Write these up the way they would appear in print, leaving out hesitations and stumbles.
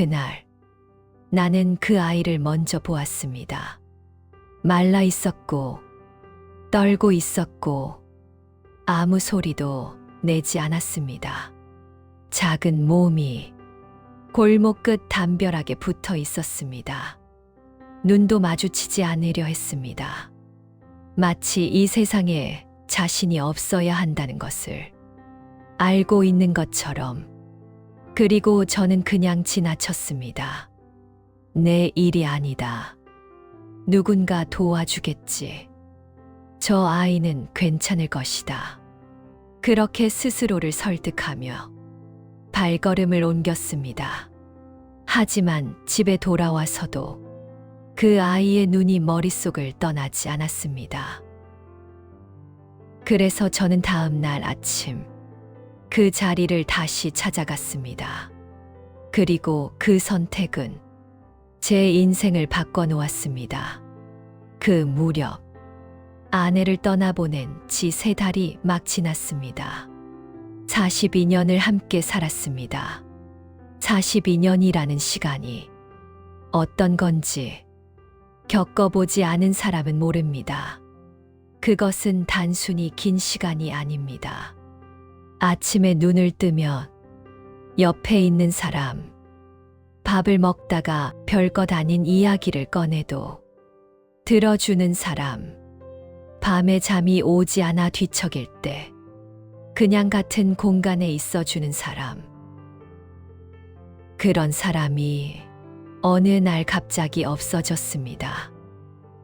그날 나는 그 아이를 먼저 보았습니다. 말라 있었고 떨고 있었고 아무 소리도 내지 않았습니다. 작은 몸이 골목 끝 담벼락에 붙어 있었습니다. 눈도 마주치지 않으려 했습니다. 마치 이 세상에 자신이 없어야 한다는 것을 알고 있는 것처럼. 그리고 저는 그냥 지나쳤습니다. 내 일이 아니다. 누군가 도와주겠지. 저 아이는 괜찮을 것이다. 그렇게 스스로를 설득하며 발걸음을 옮겼습니다. 하지만 집에 돌아와서도 그 아이의 눈이 머릿속을 떠나지 않았습니다. 그래서 저는 다음 날 아침 그 자리를 다시 찾아갔습니다. 그리고 그 선택은 제 인생을 바꿔놓았습니다. 그 무렵 아내를 떠나보낸 지 3달이 막 지났습니다. 42년을 함께 살았습니다. 42년이라는 시간이 어떤 건지 겪어보지 않은 사람은 모릅니다. 그것은 단순히 긴 시간이 아닙니다. 아침에 눈을 뜨면 옆에 있는 사람, 밥을 먹다가 별것 아닌 이야기를 꺼내도 들어주는 사람, 밤에 잠이 오지 않아 뒤척일 때 그냥 같은 공간에 있어주는 사람. 그런 사람이 어느 날 갑자기 없어졌습니다.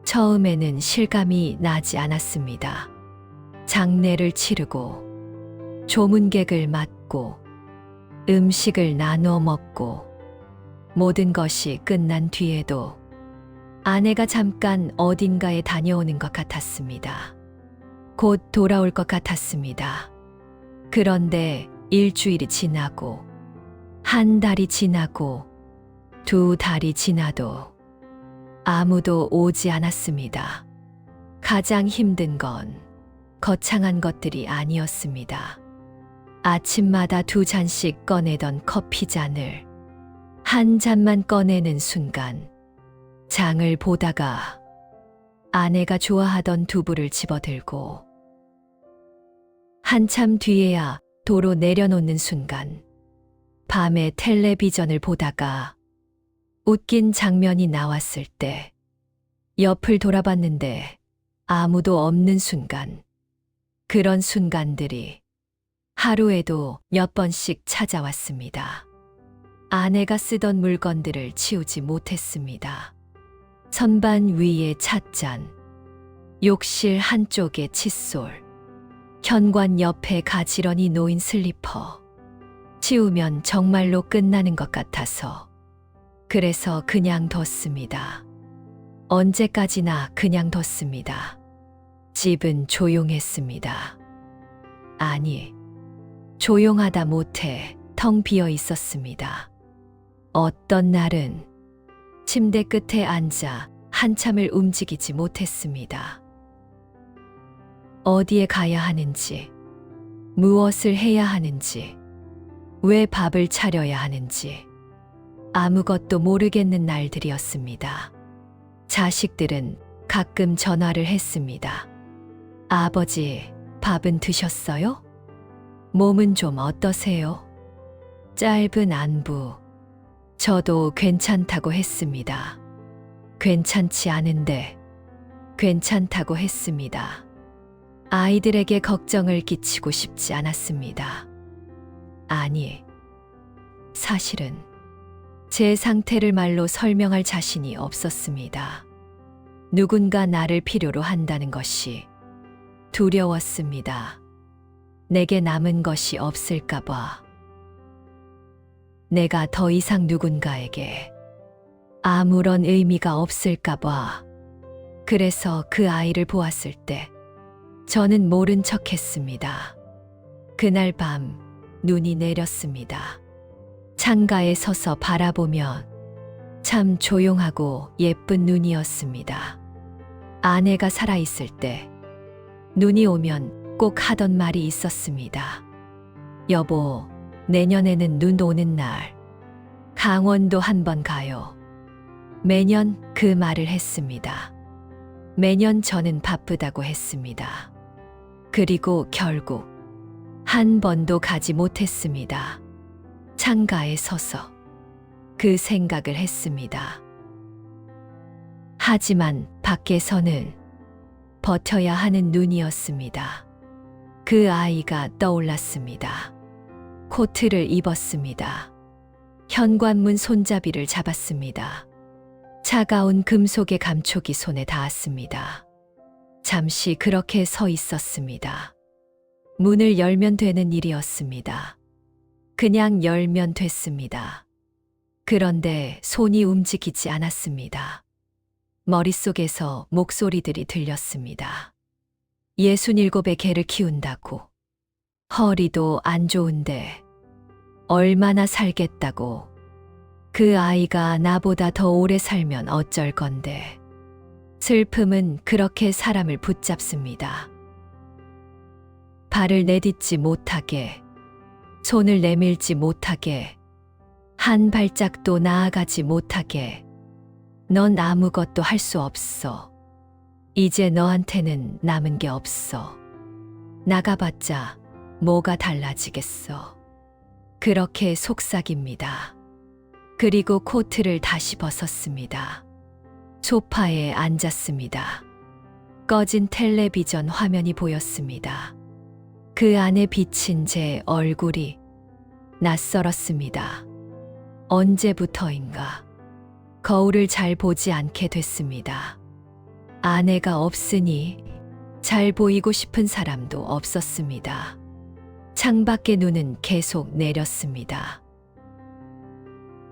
처음에는 실감이 나지 않았습니다. 장례를 치르고 조문객을 맞고 음식을 나눠 먹고 모든 것이 끝난 뒤에도 아내가 잠깐 어딘가에 다녀오는 것 같았습니다. 곧 돌아올 것 같았습니다. 그런데 일주일이 지나고 한 달이 지나고 2달이 지나도 아무도 오지 않았습니다. 가장 힘든 건 거창한 것들이 아니었습니다. 아침마다 2잔씩 꺼내던 커피잔을 한 잔만 꺼내는 순간 장을 보다가 아내가 좋아하던 두부를 집어들고 한참 뒤에야 도로 내려놓는 순간 밤에 텔레비전을 보다가 웃긴 장면이 나왔을 때 옆을 돌아봤는데 아무도 없는 순간, 그런 순간들이 하루에도 몇 번씩 찾아왔습니다. 아내가 쓰던 물건들을 치우지 못했습니다. 선반 위에 찻잔, 욕실 한쪽에 칫솔, 현관 옆에 가지런히 놓인 슬리퍼. 치우면 정말로 끝나는 것 같아서 그래서 그냥 뒀습니다. 언제까지나 그냥 뒀습니다. 집은 조용했습니다. 아니, 조용하다 못해 텅 비어 있었습니다. 어떤 날은 침대 끝에 앉아 한참을 움직이지 못했습니다. 어디에 가야 하는지, 무엇을 해야 하는지, 왜 밥을 차려야 하는지 아무것도 모르겠는 날들이었습니다. 자식들은 가끔 전화를 했습니다. 아버지, 밥은 드셨어요? 몸은 좀 어떠세요? 짧은 안부. 저도 괜찮다고 했습니다. 괜찮지 않은데 괜찮다고 했습니다. 아이들에게 걱정을 끼치고 싶지 않았습니다. 아니, 사실은 제 상태를 말로 설명할 자신이 없었습니다. 누군가 나를 필요로 한다는 것이 두려웠습니다. 내게 남은 것이 없을까 봐. 내가 더 이상 누군가에게 아무런 의미가 없을까 봐. 그래서 그 아이를 보았을 때 저는 모른 척 했습니다. 그날 밤 눈이 내렸습니다. 창가에 서서 바라보면 참 조용하고 예쁜 눈이었습니다. 아내가 살아있을 때 눈이 오면 꼭 하던 말이 있었습니다. 여보, 내년에는 눈 오는 날 강원도 한 번 가요. 매년 그 말을 했습니다. 매년 저는 바쁘다고 했습니다. 그리고 결국 한 번도 가지 못했습니다. 창가에 서서 그 생각을 했습니다. 하지만 밖에서는 버텨야 하는 눈이었습니다. 그 아이가 떠올랐습니다. 코트를 입었습니다. 현관문 손잡이를 잡았습니다. 차가운 금속의 감촉이 손에 닿았습니다. 잠시 그렇게 서 있었습니다. 문을 열면 되는 일이었습니다. 그냥 열면 됐습니다. 그런데 손이 움직이지 않았습니다. 머릿속에서 목소리들이 들렸습니다. 67의 개를 키운다고. 허리도 안 좋은데 얼마나 살겠다고. 그 아이가 나보다 더 오래 살면 어쩔 건데. 슬픔은 그렇게 사람을 붙잡습니다. 발을 내딛지 못하게, 손을 내밀지 못하게, 한 발짝도 나아가지 못하게. 넌 아무것도 할 수 없어. 이제 너한테는 남은 게 없어. 나가봤자 뭐가 달라지겠어. 그렇게 속삭입니다. 그리고 코트를 다시 벗었습니다. 소파에 앉았습니다. 꺼진 텔레비전 화면이 보였습니다. 그 안에 비친 제 얼굴이 낯설었습니다. 언제부터인가 거울을 잘 보지 않게 됐습니다. 아내가 없으니 잘 보이고 싶은 사람도 없었습니다. 창밖의 눈은 계속 내렸습니다.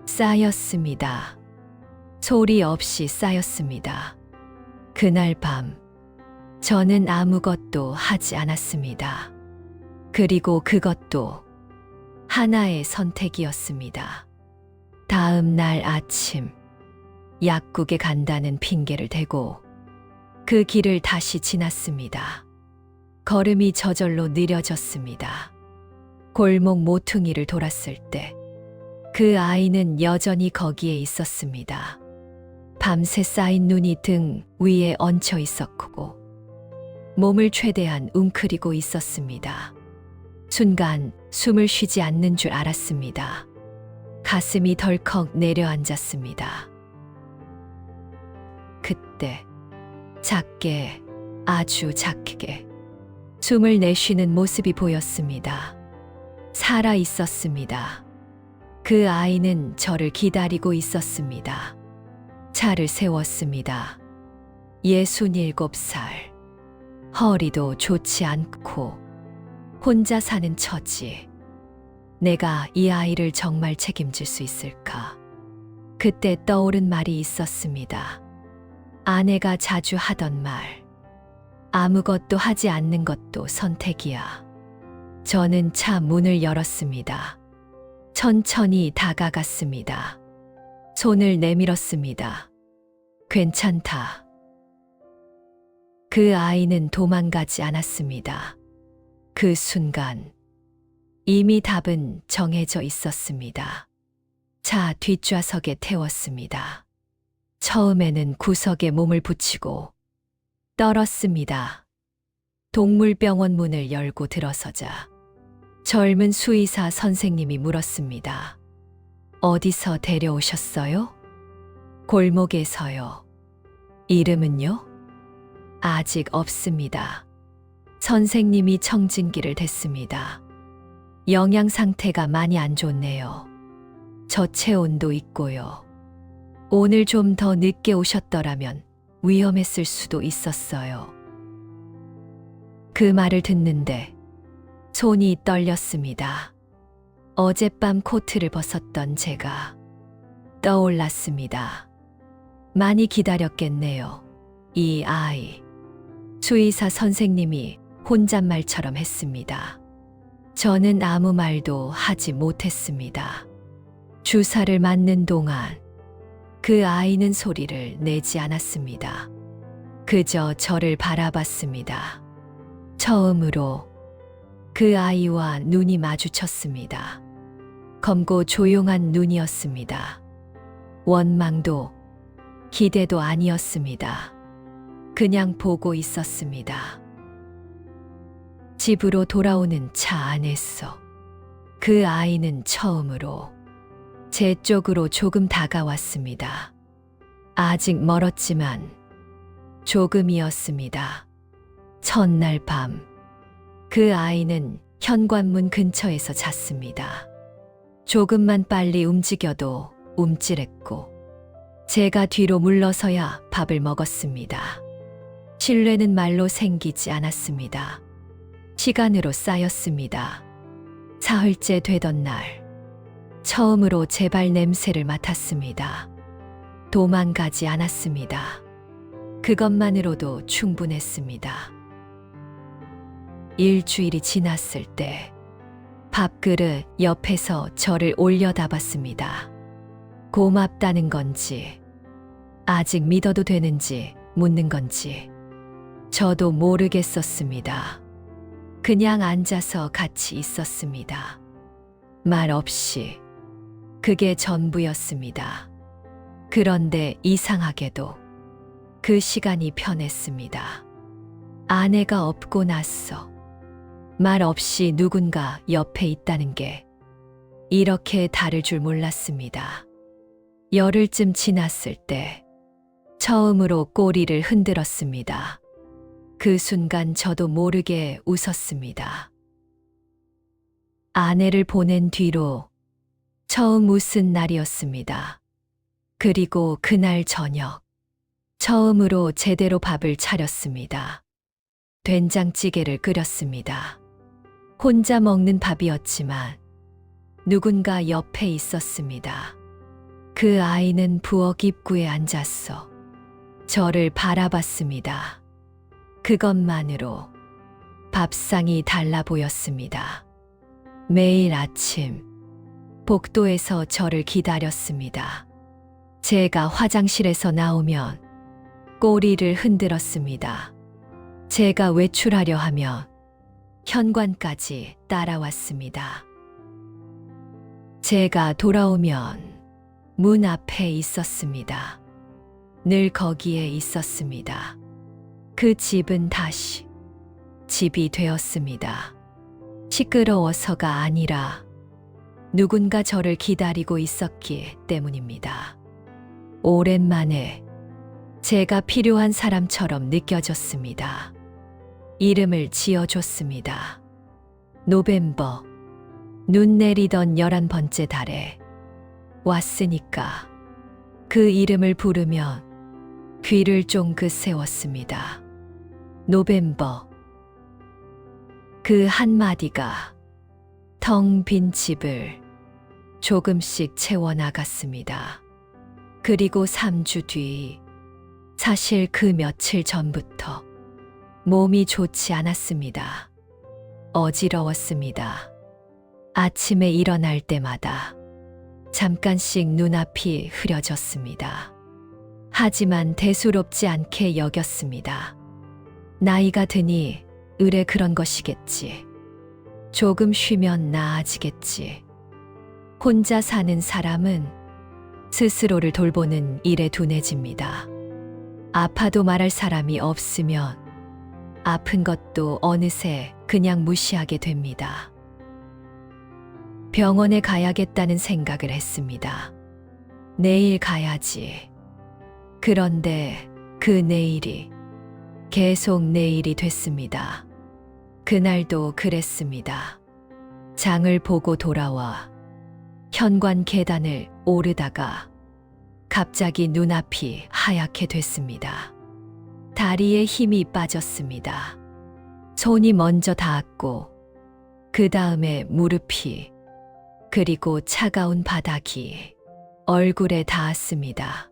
쌓였습니다. 소리 없이 쌓였습니다. 그날 밤, 저는 아무것도 하지 않았습니다. 그리고 그것도 하나의 선택이었습니다. 다음 날 아침, 약국에 간다는 핑계를 대고 그 길을 다시 지났습니다. 걸음이 저절로 느려졌습니다. 골목 모퉁이를 돌았을 때 그 아이는 여전히 거기에 있었습니다. 밤새 쌓인 눈이 등 위에 얹혀 있었고 몸을 최대한 웅크리고 있었습니다. 순간 숨을 쉬지 않는 줄 알았습니다. 가슴이 덜컥 내려앉았습니다. 그때 작게, 아주 작게 숨을 내쉬는 모습이 보였습니다. 살아 있었습니다. 그 아이는 저를 기다리고 있었습니다. 차를 세웠습니다. 67살. 허리도 좋지 않고 혼자 사는 처지. 내가 이 아이를 정말 책임질 수 있을까? 그때 떠오른 말이 있었습니다. 아내가 자주 하던 말. 아무것도 하지 않는 것도 선택이야. 저는 차 문을 열었습니다. 천천히 다가갔습니다. 손을 내밀었습니다. 괜찮다. 그 아이는 도망가지 않았습니다. 그 순간 이미 답은 정해져 있었습니다. 차 뒷좌석에 태웠습니다. 처음에는 구석에 몸을 붙이고 떨었습니다. 동물병원 문을 열고 들어서자 젊은 수의사 선생님이 물었습니다. 어디서 데려오셨어요? 골목에서요. 이름은요? 아직 없습니다. 선생님이 청진기를 댔습니다. 영양 상태가 많이 안 좋네요. 저체온도 있고요. 오늘 좀 더 늦게 오셨더라면 위험했을 수도 있었어요. 그 말을 듣는데 손이 떨렸습니다. 어젯밤 코트를 벗었던 제가 떠올랐습니다. 많이 기다렸겠네요. 이 아이. 수의사 선생님이 혼잣말처럼 했습니다. 저는 아무 말도 하지 못했습니다. 주사를 맞는 동안 그 아이는 소리를 내지 않았습니다. 그저 저를 바라봤습니다. 처음으로 그 아이와 눈이 마주쳤습니다. 검고 조용한 눈이었습니다. 원망도 기대도 아니었습니다. 그냥 보고 있었습니다. 집으로 돌아오는 차 안에서 그 아이는 처음으로 제 쪽으로 조금 다가왔습니다. 아직 멀었지만 조금이었습니다. 첫날 밤, 그 아이는 현관문 근처에서 잤습니다. 조금만 빨리 움직여도 움찔했고, 제가 뒤로 물러서야 밥을 먹었습니다. 신뢰는 말로 생기지 않았습니다. 시간으로 쌓였습니다. 사흘째 되던 날, 처음으로 제발 냄새를 맡았습니다. 도망가지 않았습니다. 그것만으로도 충분했습니다. 일주일이 지났을 때 밥그릇 옆에서 저를 올려다봤습니다. 고맙다는 건지, 아직 믿어도 되는지 묻는 건지 저도 모르겠었습니다. 그냥 앉아서 같이 있었습니다. 말 없이. 그게 전부였습니다. 그런데 이상하게도 그 시간이 편했습니다. 아내가 없고 나서 말 없이 누군가 옆에 있다는 게 이렇게 다를 줄 몰랐습니다. 열흘쯤 지났을 때 처음으로 꼬리를 흔들었습니다. 그 순간 저도 모르게 웃었습니다. 아내를 보낸 뒤로 처음 웃은 날이었습니다. 그리고 그날 저녁, 처음으로 제대로 밥을 차렸습니다. 된장찌개를 끓였습니다. 혼자 먹는 밥이었지만 누군가 옆에 있었습니다. 그 아이는 부엌 입구에 앉았어 저를 바라봤습니다. 그것만으로 밥상이 달라 보였습니다. 매일 아침 복도에서 저를 기다렸습니다. 제가 화장실에서 나오면 꼬리를 흔들었습니다. 제가 외출하려 하면 현관까지 따라왔습니다. 제가 돌아오면 문 앞에 있었습니다. 늘 거기에 있었습니다. 그 집은 다시 집이 되었습니다. 시끄러워서가 아니라 누군가 저를 기다리고 있었기 때문입니다. 오랜만에 제가 필요한 사람처럼 느껴졌습니다. 이름을 지어줬습니다. 노벰버, 눈 내리던 11번째 달에 왔으니까 그 이름을 부르면 귀를 쫑긋 세웠습니다. 노벰버. 그 한마디가 텅 빈 집을 조금씩 채워나갔습니다. 그리고 3주 뒤, 사실 그 며칠 전부터 몸이 좋지 않았습니다. 어지러웠습니다. 아침에 일어날 때마다 잠깐씩 눈앞이 흐려졌습니다. 하지만 대수롭지 않게 여겼습니다. 나이가 드니 의뢰 그런 것이겠지. 조금 쉬면 나아지겠지. 혼자 사는 사람은 스스로를 돌보는 일에 둔해집니다. 아파도 말할 사람이 없으면 아픈 것도 어느새 그냥 무시하게 됩니다. 병원에 가야겠다는 생각을 했습니다. 내일 가야지. 그런데 그 내일이 계속 내일이 됐습니다. 그날도 그랬습니다. 장을 보고 돌아와 현관 계단을 오르다가 갑자기 눈앞이 하얗게 됐습니다. 다리에 힘이 빠졌습니다. 손이 먼저 닿았고 그 다음에 무릎이, 그리고 차가운 바닥이 얼굴에 닿았습니다.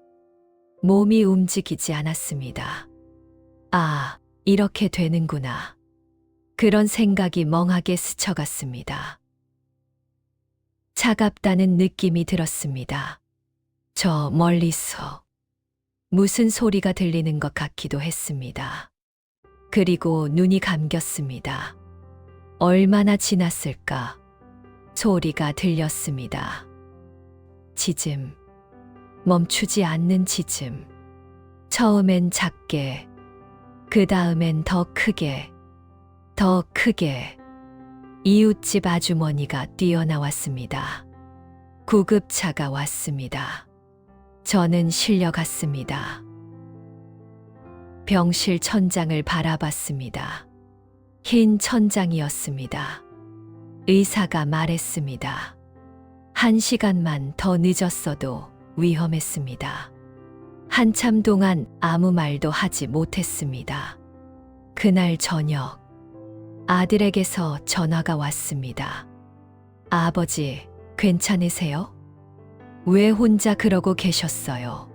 몸이 움직이지 않았습니다. 아, 이렇게 되는구나. 그런 생각이 멍하게 스쳐갔습니다. 차갑다는 느낌이 들었습니다. 저 멀리서 무슨 소리가 들리는 것 같기도 했습니다. 그리고 눈이 감겼습니다. 얼마나 지났을까? 소리가 들렸습니다. 짖음. 멈추지 않는 짖음. 처음엔 작게, 그 다음엔 더 크게, 더 크게. 이웃집 아주머니가 뛰어나왔습니다. 구급차가 왔습니다. 저는 실려갔습니다. 병실 천장을 바라봤습니다. 흰 천장이었습니다. 의사가 말했습니다. 1시간만 더 늦었어도 위험했습니다. 한참 동안 아무 말도 하지 못했습니다. 그날 저녁, 아들에게서 전화가 왔습니다. 아버지, 괜찮으세요? 왜 혼자 그러고 계셨어요?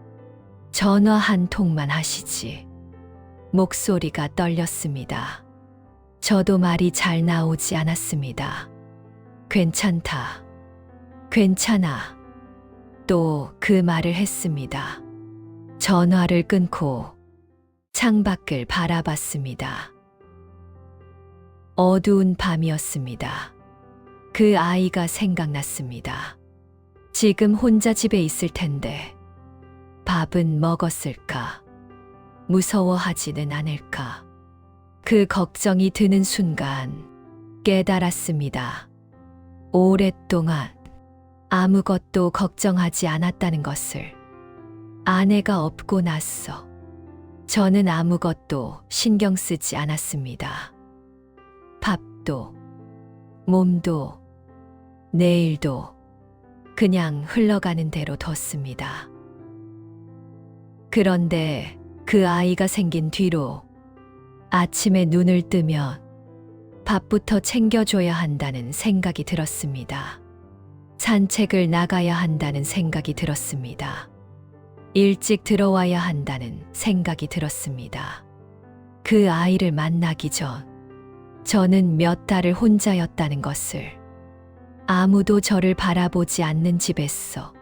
전화 한 통만 하시지. 목소리가 떨렸습니다. 저도 말이 잘 나오지 않았습니다. 괜찮다. 괜찮아. 또 그 말을 했습니다. 전화를 끊고 창밖을 바라봤습니다. 어두운 밤이었습니다. 그 아이가 생각났습니다. 지금 혼자 집에 있을 텐데 밥은 먹었을까? 무서워하지는 않을까? 그 걱정이 드는 순간 깨달았습니다. 오랫동안 아무것도 걱정하지 않았다는 것을. 아내가 없고 나서 저는 아무것도 신경 쓰지 않았습니다. 밥도, 몸도, 내일도 그냥 흘러가는 대로 뒀습니다. 그런데 그 아이가 생긴 뒤로 아침에 눈을 뜨면 밥부터 챙겨줘야 한다는 생각이 들었습니다. 산책을 나가야 한다는 생각이 들었습니다. 일찍 들어와야 한다는 생각이 들었습니다. 그 아이를 만나기 전 저는 몇 달을 혼자였다는 것을, 아무도 저를 바라보지 않는 집에서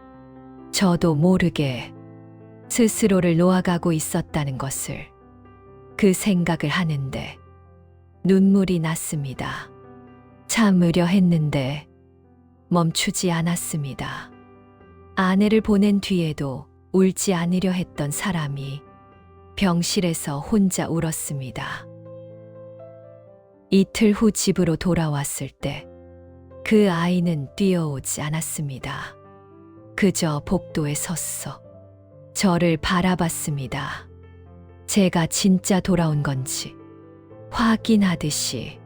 저도 모르게 스스로를 놓아가고 있었다는 것을, 그 생각을 하는데 눈물이 났습니다. 참으려 했는데 멈추지 않았습니다. 아내를 보낸 뒤에도 울지 않으려 했던 사람이 병실에서 혼자 울었습니다. 이틀 후 집으로 돌아왔을 때 그 아이는 뛰어오지 않았습니다. 그저 복도에 섰어 저를 바라봤습니다. 제가 진짜 돌아온 건지 확인하듯이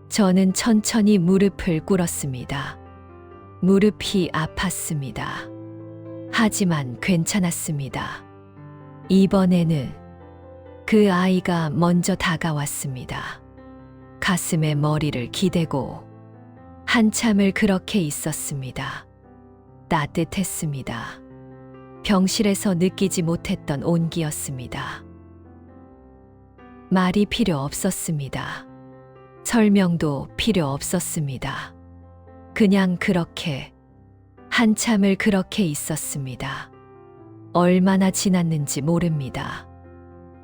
저는 천천히 무릎을 꿇었습니다. 무릎이 아팠습니다. 하지만 괜찮았습니다. 이번에는 그 아이가 먼저 다가왔습니다. 가슴에 머리를 기대고 한참을 그렇게 있었습니다. 따뜻했습니다. 병실에서 느끼지 못했던 온기였습니다. 말이 필요 없었습니다. 설명도 필요 없었습니다. 그냥 그렇게 한참을 그렇게 있었습니다. 얼마나 지났는지 모릅니다.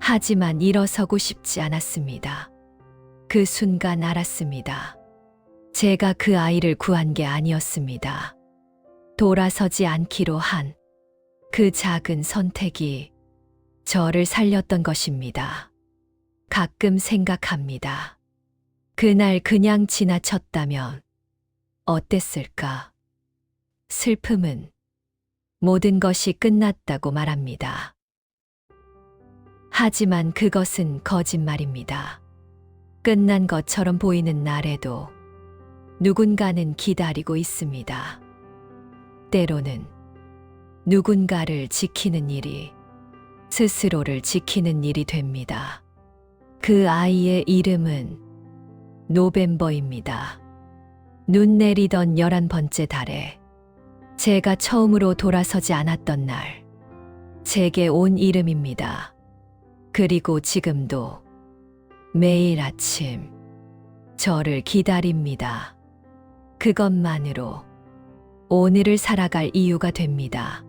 하지만 일어서고 싶지 않았습니다. 그 순간 알았습니다. 제가 그 아이를 구한 게 아니었습니다. 돌아서지 않기로 한 그 작은 선택이 저를 살렸던 것입니다. 가끔 생각합니다. 그날 그냥 지나쳤다면 어땠을까? 슬픔은 모든 것이 끝났다고 말합니다. 하지만 그것은 거짓말입니다. 끝난 것처럼 보이는 날에도 누군가는 기다리고 있습니다. 때로는 누군가를 지키는 일이 스스로를 지키는 일이 됩니다. 그 아이의 이름은 노벰버입니다. 눈 내리던 11번째 달에 제가 처음으로 돌아서지 않았던 날, 제게 온 이름입니다. 그리고 지금도 매일 아침 저를 기다립니다. 그것만으로 오늘을 살아갈 이유가 됩니다.